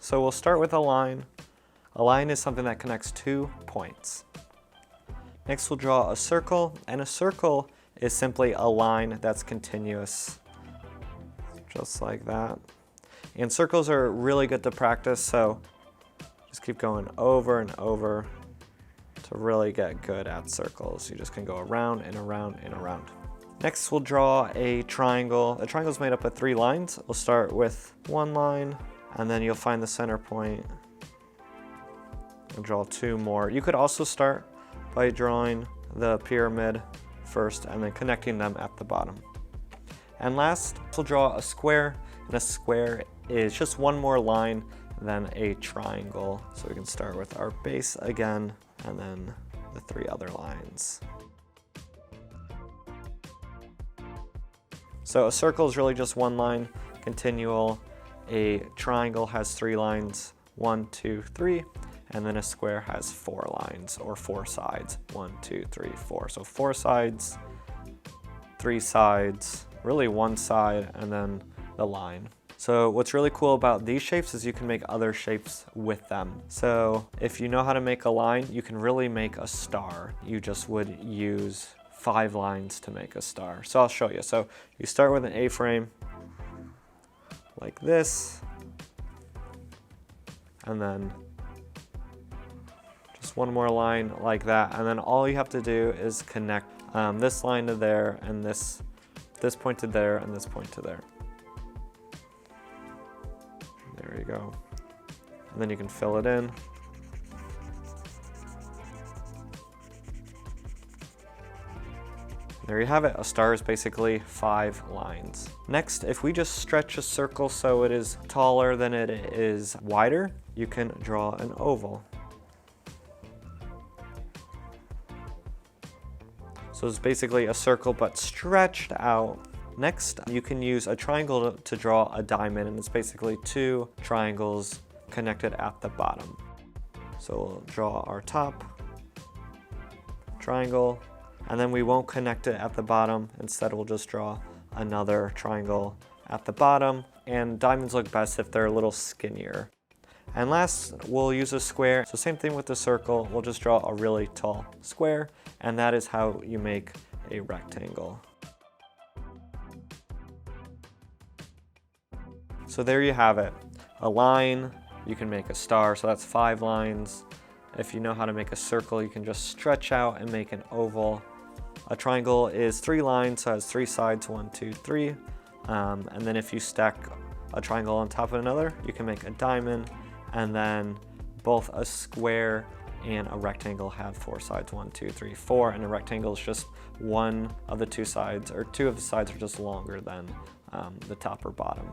So we'll start with a line. A line is something that connects 2 points. Next we'll draw a circle, and a circle is simply a line that's continuous, just like that. And circles are really good to practice, so just keep going over and over to really get good at circles. You just can go around and around and around. Next we'll draw a triangle. A triangle is made up of 3 lines. We'll start with 1 line, and then you'll find the center point and draw 2 more. You could also start by drawing the pyramid first and then connecting them at the bottom. And last, we'll draw a square, and a square is just 1 more line than a triangle. So we can start with our base again, and then the 3 other lines. So a circle is really just 1 line, continual. A triangle has 3 lines, 1, 2, 3. And then a square has 4 lines, or 4 sides. 1, 2, 3, 4. So 4 sides, 3 sides, really 1 side, and then the line. So what's really cool about these shapes is you can make other shapes with them. So if you know how to make a line, you can really make a star. You just would use 5 lines to make a star. So I'll show you. So you start with an A-frame like this, and then just 1 more line like that, and then all you have to do is connect this line to there, and this point to there, and this point to there. There you go. And then you can fill it in. There you have it. A star is basically 5 lines. Next, if we just stretch a circle so it is taller than it is wider, you can draw an oval. So it's basically a circle but stretched out. Next, you can use a triangle to draw a diamond, and it's basically 2 triangles connected at the bottom. So we'll draw our top triangle, and then we won't connect it at the bottom. Instead, we'll just draw another triangle at the bottom, and diamonds look best if they're a little skinnier. And last, we'll use a square. So same thing with the circle, we'll just draw a really tall square, and that is how you make a rectangle. So there you have it. A line, you can make a star, so that's 5 lines. If you know how to make a circle, you can just stretch out and make an oval. A triangle is 3 lines, so it has 3 sides, 1, 2, 3. And then if you stack a triangle on top of another, you can make a diamond. And then both a square and a rectangle have 4 sides, 1, 2, 3, 4. And a rectangle is just 1 of the 2 sides, or 2 of the sides are just longer than the top or bottom.